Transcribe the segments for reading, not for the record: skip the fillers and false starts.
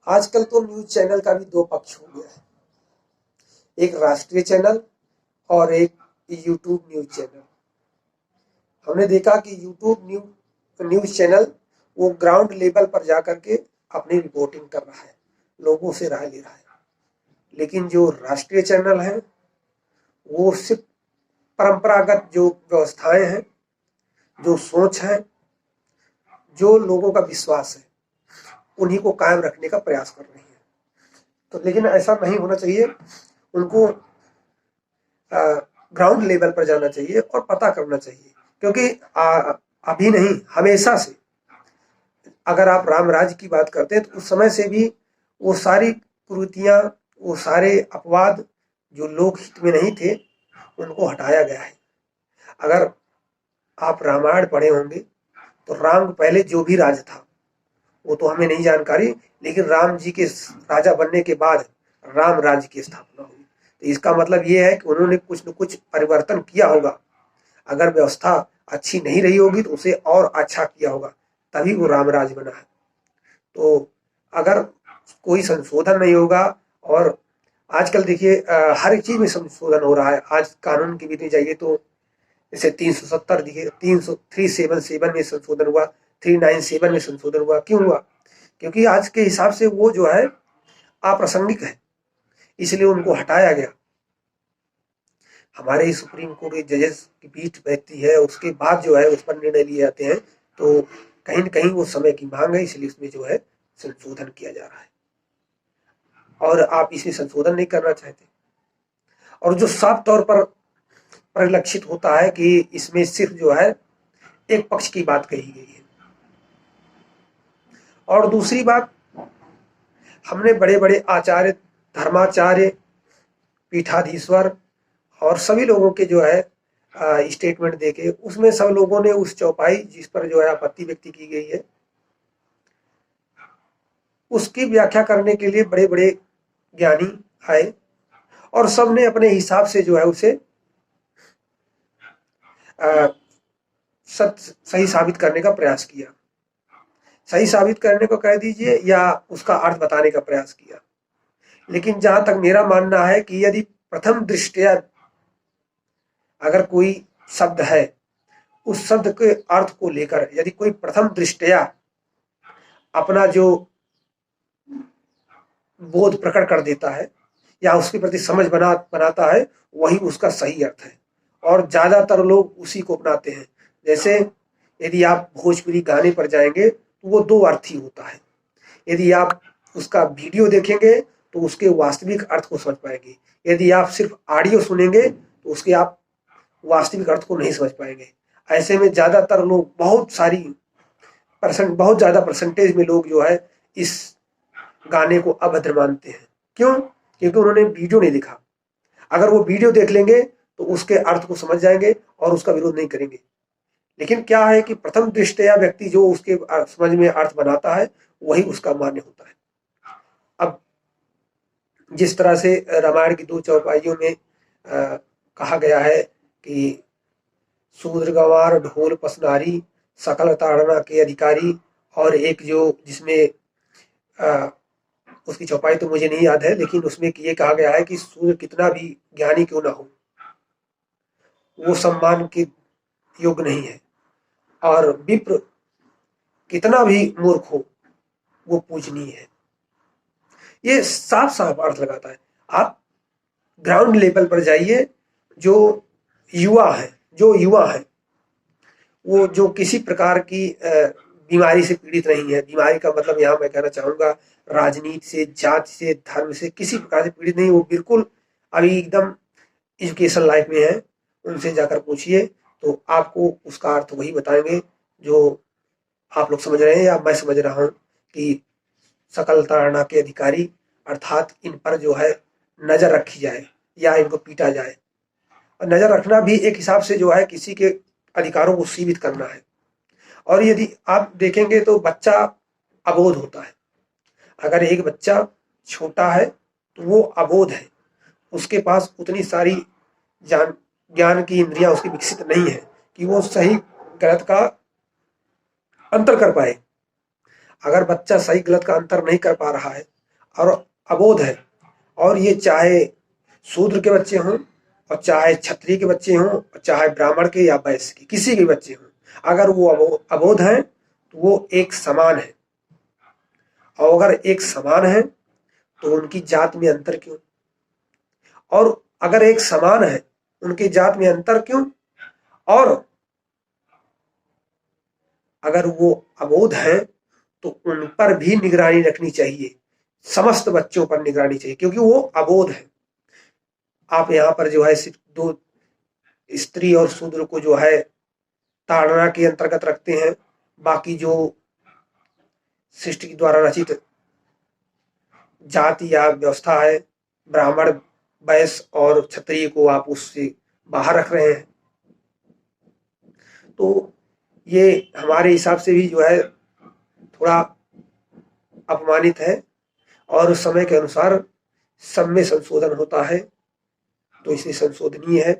आजकल तो news channel का भी दो पक्ष हो गया है, एक राष्ट्रीय चैनल और एक यूट्यूब न्यूज चैनल। हमने देखा कि यूट्यूब न्यूज चैनल वो ग्राउंड लेवल पर जाकर के अपनी रिपोर्टिंग कर रहा है, लोगों से राय ले रहा है। लेकिन जो राष्ट्रीय चैनल है वो सिर्फ परंपरागत जो व्यवस्थाएं हैं, जो सोच है, जो लोगों का विश्वास है, उन्हीं को कायम रखने का प्रयास कर रही है। तो लेकिन ऐसा नहीं होना चाहिए, उनको ग्राउंड लेवल पर जाना चाहिए और पता करना चाहिए। क्योंकि अभी नहीं, हमेशा से अगर आप राम राज्य की बात करते हैं तो उस समय से भी वो सारी कुरीतियां, वो सारे अपवाद जो लोक हित में नहीं थे, उनको हटाया गया है। अगर आप रामायण पढ़े होंगे तो राम पहले जो भी राज था वो तो हमें नहीं जानकारी, लेकिन राम जी के राजा बनने के बाद राम राज्य की स्थापना हुई। तो इसका मतलब ये है कि उन्होंने कुछ न कुछ परिवर्तन किया होगा। अगर व्यवस्था अच्छी नहीं रही होगी तो उसे और अच्छा किया होगा, तभी वो राम राज्य बना है। तो अगर कोई संशोधन नहीं होगा, और आजकल देखिए हर एक चीज में संशोधन हो रहा है। आज कानून की विधि जाइए तो जैसे 370 दिखे, 377 में संशोधन हुआ, 397 में संशोधन हुआ। क्यों हुआ? क्योंकि आज के हिसाब से वो जो है अप्रासंगिक है, इसलिए उनको हटाया गया। हमारे सुप्रीम कोर्ट के जजेस की पीठ बैठती है, उसके बाद जो है उस पर निर्णय लिए जाते हैं। तो कहीं न कहीं वो समय की मांग है, इसलिए उसमें जो है संशोधन किया जा रहा है। और आप इसमें संशोधन नहीं करना चाहते, और जो साफ तौर पर परिलक्षित होता है कि इसमें सिर्फ जो है एक पक्ष की बात कही गई है। और दूसरी बात, हमने बड़े बड़े आचार्य, धर्माचार्य, पीठाधीश्वर और सभी लोगों के जो है स्टेटमेंट देके, उसमें सब लोगों ने उस चौपाई जिस पर जो है आपत्ति व्यक्त की गई है, उसकी व्याख्या करने के लिए बड़े बड़े ज्ञानी आए और सबने अपने हिसाब से जो है उसे सही साबित करने का प्रयास किया। सही साबित करने को कह दीजिए या उसका अर्थ बताने का प्रयास किया। लेकिन जहां तक मेरा मानना है कि यदि प्रथम दृष्टया अगर कोई शब्द है, उस शब्द के अर्थ को लेकर यदि कोई प्रथम दृष्टया अपना जो बोध प्रकट कर देता है या उसके प्रति समझ बनाता है, वही उसका सही अर्थ है। और ज्यादातर लोग उसी को अपनाते हैं। जैसे यदि आप भोजपुरी गाने पर जाएंगे तो वो दो अर्थी होता है। यदि आप उसका वीडियो देखेंगे तो उसके वास्तविक अर्थ को समझ पाएंगे। यदि आप सिर्फ ऑडियो सुनेंगे तो उसके आप वास्तविक अर्थ को नहीं समझ पाएंगे। ऐसे में ज्यादातर लोग बहुत ज्यादा परसेंटेज में लोग जो है इस गाने को अभद्र मानते हैं। क्यों? क्योंकि उन्होंने वीडियो नहीं देखा। अगर वो वीडियो देख लेंगे तो उसके अर्थ को समझ जाएंगे और उसका विरोध नहीं करेंगे। लेकिन क्या है कि प्रथम दृष्टया व्यक्ति जो उसके समझ में अर्थ बनाता है, वही उसका मान्य होता है। अब जिस तरह से रामायण की दो चौपाइयों में कहा गया है कि शूद्र गंवार ढोल पसनारी सकल ताड़ना के अधिकारी, और एक जो जिसमें उसकी चौपाई तो मुझे नहीं याद है, लेकिन उसमें ये कहा गया है कि शूद्र कितना भी ज्ञानी क्यों ना हो, वो सम्मान के योग्य नहीं है, और विप्र कितना भी मूर्ख हो, वो पूजनीय है। ये साफ साफ अर्थ लगाता है। आप ग्राउंड लेवल पर जाइए, जो युवा है वो जो किसी प्रकार की बीमारी से पीड़ित नहीं है। बीमारी का मतलब यहाँ मैं कहना चाहूंगा राजनीति से, जाति से, धर्म से किसी प्रकार से पीड़ित नहीं, वो बिल्कुल अभी एकदम एजुकेशन लाइफ में है। उनसे जाकर पूछिए तो आपको उसका अर्थ वही बताएंगे जो आप लोग समझ रहे हैं या मैं समझ रहा हूं कि सकल ताड़ना के अधिकारी, अर्थात इन पर जो है नजर रखी जाए या इनको पीटा जाए। और नजर रखना भी एक हिसाब से जो है किसी के अधिकारों को सीमित करना है। और यदि आप देखेंगे तो बच्चा अबोध होता है। अगर एक बच्चा छोटा है तो वो अबोध है, उसके पास उतनी सारी ज्ञान की इंद्रियां उसकी विकसित नहीं है कि वो सही गलत का अंतर कर पाए। अगर बच्चा सही गलत का अंतर नहीं कर पा रहा है और अबोध है। और ये चाहे शूद्र के बच्चे हों और चाहे क्षत्रिय के बच्चे हों और चाहे ब्राह्मण के या वैश्य के, किसी के बच्चे हों, अगर वो अबोध हैं तो वो एक समान है। और अगर एक समान है तो उनकी जात में अंतर क्यों? और अगर एक समान है उनकी जात में अंतर क्यों? और अगर वो अबोध हैं तो उन पर भी निगरानी रखनी चाहिए, समस्त बच्चों पर निगरानी चाहिए, क्योंकि वो अबोध है। आप यहाँ पर जो है सिर्फ दो स्त्री और शूद्र को जो है ताड़ना के अंतर्गत रखते हैं, बाकी जो सृष्टि द्वारा रचित जाति या व्यवस्था है, ब्राह्मण, वैश्य और क्षत्रिय को आप उससे बाहर रख रहे हैं। तो ये हमारे हिसाब से भी जो है थोड़ा अपमानित है, और समय के अनुसार सब में संशोधन होता है, तो इसे संशोधनीय है,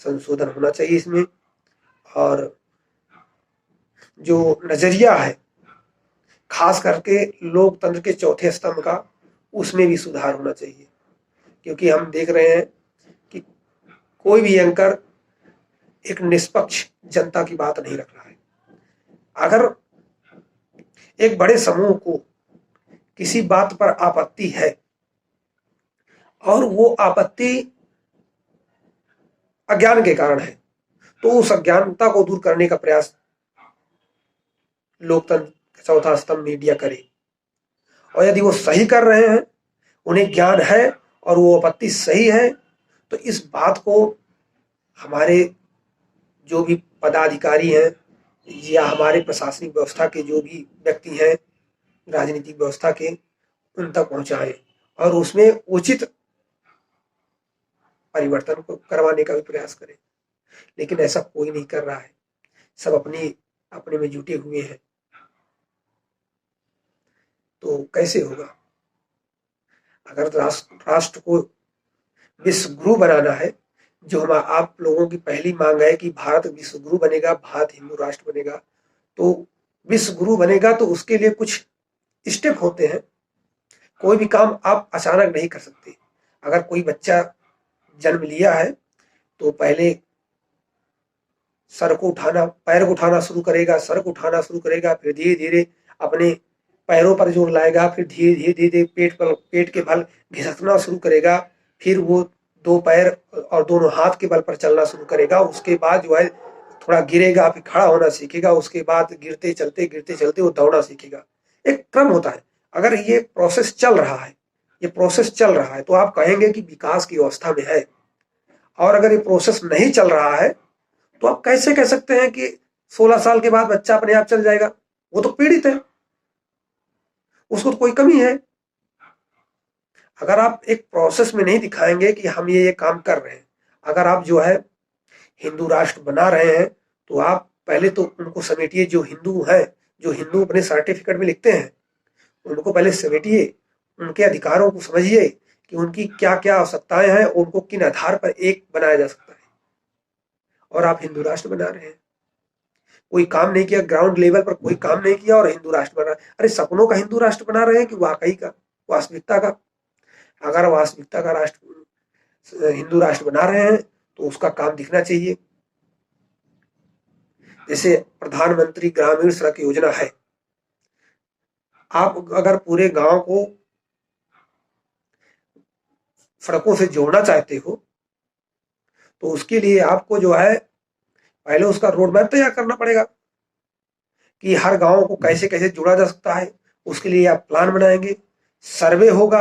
संशोधन होना चाहिए इसमें। और जो नजरिया है खास करके लोकतंत्र के चौथे स्तंभ का, उसमें भी सुधार होना चाहिए, क्योंकि हम देख रहे हैं कि कोई भी एंकर एक निष्पक्ष जनता की बात नहीं रख रहा है। अगर एक बड़े समूह को किसी बात पर आपत्ति है और वो आपत्ति अज्ञान के कारण है, तो उस अज्ञानता को दूर करने का प्रयास लोकतंत्र का चौथा स्तंभ मीडिया करे। और यदि वो सही कर रहे हैं, उन्हें ज्ञान है और वो आपत्ति सही है, तो इस बात को हमारे जो भी पदाधिकारी हैं या हमारे प्रशासनिक व्यवस्था के जो भी व्यक्ति हैं, राजनीतिक व्यवस्था के, उन तक पहुंचाएं और उसमें उचित परिवर्तन को करवाने का भी प्रयास करें। लेकिन ऐसा कोई नहीं कर रहा है, सब अपने में जुटे हुए हैं, तो कैसे होगा? अगर राष्ट्र को विश्व गुरु बनाना है, जो हम आप लोगों की पहली मांग है कि भारत विश्व गुरु बनेगा, भारत हिंदू राष्ट्र बनेगा, तो विश्व गुरु बनेगा तो उसके लिए कुछ स्टेप होते हैं। कोई भी काम आप अचानक नहीं कर सकते। अगर कोई बच्चा जन्म लिया है तो पहले सर को उठाना, पैर को उठाना शुरू करेगा, सर को उठाना शुरू करेगा, फिर धीरे धीरे अपने पैरों पर जोर लाएगा, फिर धीरे धीरे धीरे पेट के बल घिसकना शुरू करेगा, फिर वो दो पैर और दोनों हाथ के बल पर चलना शुरू करेगा। उसके बाद जो है थोड़ा गिरेगा, फिर खड़ा होना सीखेगा, उसके बाद गिरते चलते वो दौड़ना सीखेगा। एक क्रम होता है। अगर ये प्रोसेस चल रहा है, तो आप कहेंगे कि विकास की अवस्था में है। और अगर ये प्रोसेस नहीं चल रहा है तो आप कैसे कह सकते हैं कि 16 साल के बाद बच्चा अपने आप चल जाएगा? वो तो पीड़ित है, उसको तो कोई कमी है। अगर आप एक प्रोसेस में नहीं दिखाएंगे कि हम ये काम कर रहे हैं, अगर आप जो है हिंदू राष्ट्र बना रहे हैं, तो आप पहले तो उनको समेटिए, जो हिंदू हैं, जो हिंदू अपने सर्टिफिकेट में लिखते हैं, उनको पहले समेटिए, उनके अधिकारों को समझिए कि उनकी क्या क्या आवश्यकताएं हैं, उनको किन आधार पर एक बनाया जा सकता है। और आप हिंदू राष्ट्र बना रहे हैं, कोई काम नहीं किया, ग्राउंड लेवल पर कोई काम नहीं किया और हिंदू राष्ट्र बना। अरे सपनों का हिंदू राष्ट्र बना रहे हैं कि वाकई का, वास्तविकता का? अगर वास्तविकता का राष्ट्र, हिंदू राष्ट्र बना रहे हैं, तो उसका काम दिखना चाहिए। जैसे प्रधानमंत्री ग्रामीण सड़क योजना है, आप अगर पूरे गांव को सड़कों से जोड़ना चाहते हो, तो उसके लिए आपको जो है पहले उसका रोड मैप तैयार करना पड़ेगा कि हर गांव को कैसे कैसे जोड़ा जा सकता है। उसके लिए आप प्लान बनाएंगे, सर्वे होगा,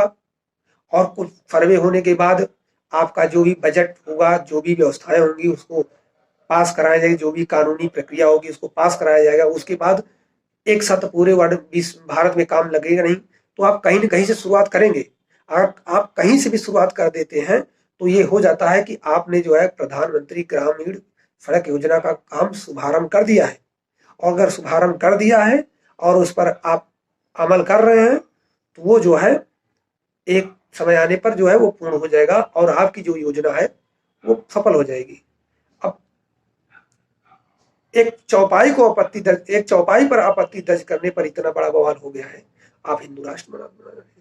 और कुछ सर्वे होने के बाद आपका जो भी बजट होगा, जो भी व्यवस्थाएं होंगी, उसको पास कराया जाएगा, जो भी कानूनी प्रक्रिया होगी उसको पास कराया जाएगा। उसके बाद एक साथ पूरे भारत में काम लगेगा नहीं, तो आप कहीं न कहीं से शुरुआत करेंगे। आप कहीं से भी शुरुआत कर देते हैं तो ये हो जाता है कि आपने जो है प्रधानमंत्री ग्रामीण सड़क योजना का काम शुभारंभ कर दिया है। और अगर शुभारंभ कर दिया है और उस पर आप अमल कर रहे हैं, तो वो जो है एक समय आने पर जो है वो पूर्ण हो जाएगा और आपकी जो योजना है वो सफल हो जाएगी। अब एक चौपाई पर आपत्ति दर्ज करने पर इतना बड़ा बवाल हो गया है, आप हिंदू राष्ट्र बना रहे हैं।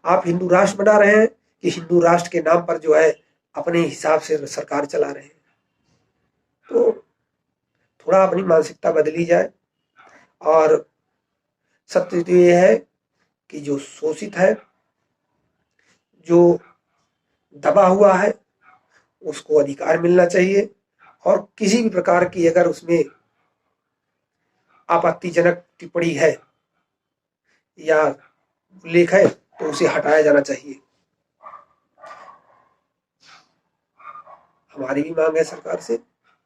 आप हिंदू राष्ट्र बना रहे हैं कि हिंदू राष्ट्र के नाम पर जो है अपने हिसाब से सरकार चला रहे हैं। तो थोड़ा अपनी मानसिकता बदली जाए। और सत्य तो ये है कि जो शोषित है, जो दबा हुआ है, उसको अधिकार मिलना चाहिए। और किसी भी प्रकार की अगर उसमें आपत्तिजनक टिप्पणी है या उल्लेख है तो उसे हटाया जाना चाहिए। हमारी भी मांग है सरकार से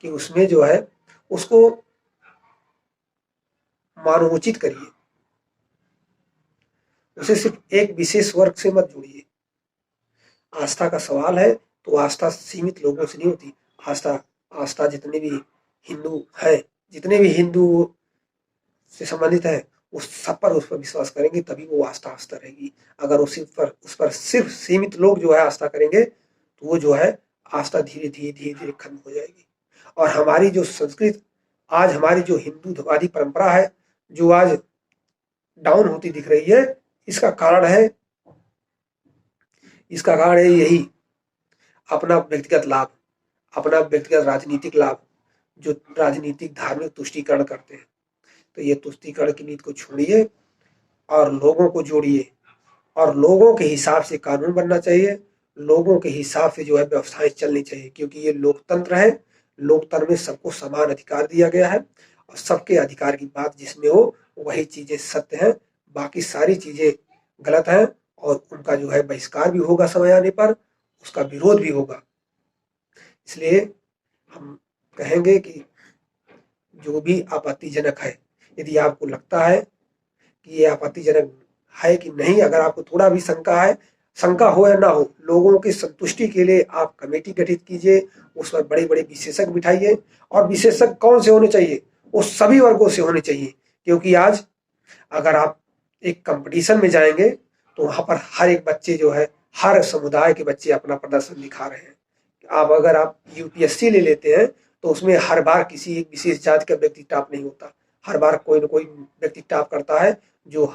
कि उसमें जो है उसको मानवोचित करिए, उसे सिर्फ एक विशेष वर्ग से मत जोड़िए। आस्था का सवाल है तो आस्था सीमित लोगों से नहीं होती। आस्था जितने भी हिंदू है, जितने भी हिंदू से संबंधित है, उस पर विश्वास करेंगे तभी वो आस्था रहेगी। अगर उस पर सिर्फ सीमित लोग जो है आस्था करेंगे तो वो जो है आस्था धीरे धीरे खत्म हो जाएगी। और हमारी जो संस्कृत, आज हमारी जो हिंदूवादी परंपरा है, जो आज डाउन होती दिख रही है, इसका कारण है यही अपना व्यक्तिगत लाभ, अपना व्यक्तिगत राजनीतिक लाभ, जो राजनीतिक धार्मिक तुष्टीकरण करते हैं। तो ये तुष्टीकरण की नीति को छोड़िए और लोगों को जोड़िए। और लोगों के हिसाब से कानून बनना चाहिए, लोगों के हिसाब से जो है व्यवस्थाएं चलनी चाहिए, क्योंकि ये लोकतंत्र है। लोकतंत्र में सबको समान अधिकार दिया गया है और सबके अधिकार की बात जिसमें हो वही चीजें सत्य हैं, बाकी सारी चीजें गलत हैं। और उनका जो है बहिष्कार भी होगा, समय आने पर उसका विरोध भी होगा। इसलिए हम कहेंगे कि जो भी आपत्तिजनक है, यदि आपको लगता है कि ये आपत्तिजनक है कि नहीं, अगर आपको थोड़ा भी शंका हो या ना हो, लोगों की संतुष्टि के लिए आप कमेटी गठित कीजिए, उस पर बड़े बड़े विशेषज्ञ बिठाइए। और विशेषज्ञ कौन से होने चाहिए? वो सभी वर्गों से होने चाहिए, क्योंकि आज अगर आप एक कंपटीशन में जाएंगे तो वहां पर हर एक बच्चे जो है, हर समुदाय के बच्चे अपना प्रदर्शन दिखा रहे हैं। अगर आप यूपीएससी ले लेते हैं तो उसमें हर बार किसी एक विशेष जाति का व्यक्ति टॉप नहीं होता, हर बार कोई न कोई व्यक्ति टॉप करता है जो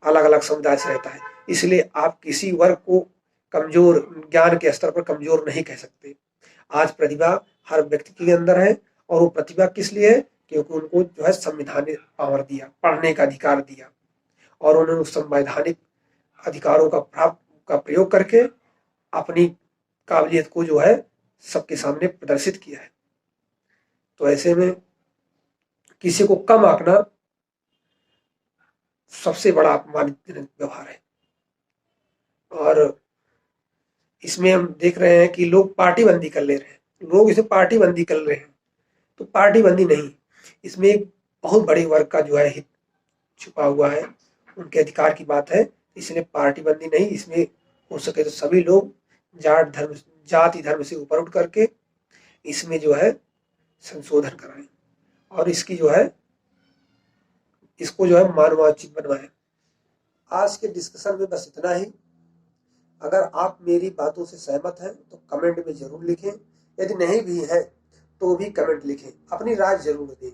अलग अलग समुदाय से रहता है। इसलिए आप किसी वर्ग को कमजोर, ज्ञान के स्तर पर कमजोर नहीं कह सकते। आज प्रतिभा हर व्यक्ति के अंदर है, और वो प्रतिभा किस लिए है? क्योंकि उनको जो है संविधान ने पावर दिया, पढ़ने का अधिकार दिया, और उन्होंने उस संवैधानिक अधिकारों का प्रयोग करके अपनी काबिलियत को जो है सबके सामने प्रदर्शित किया है। तो ऐसे में किसी को कम आंकना सबसे बड़ा अपमानजनक व्यवहार है। और इसमें हम देख रहे हैं कि लोग पार्टी बंदी कर ले रहे हैं, लोग इसे पार्टी बंदी कर रहे हैं। तो पार्टी बंदी नहीं, इसमें एक बहुत बड़े वर्ग का जो है हित छुपा हुआ है, उनके अधिकार की बात है। इसलिए पार्टी बंदी नहीं, इसमें हो सके तो सभी लोग जाति धर्म से ऊपर उठ करके इसमें जो है संशोधन कराएं और इसको जो है मानवाचित बनवाएं। आज के डिस्कशन में बस इतना ही। अगर आप मेरी बातों से सहमत हैं तो कमेंट में जरूर लिखें, यदि नहीं भी है तो भी कमेंट लिखें, अपनी राय जरूर दें।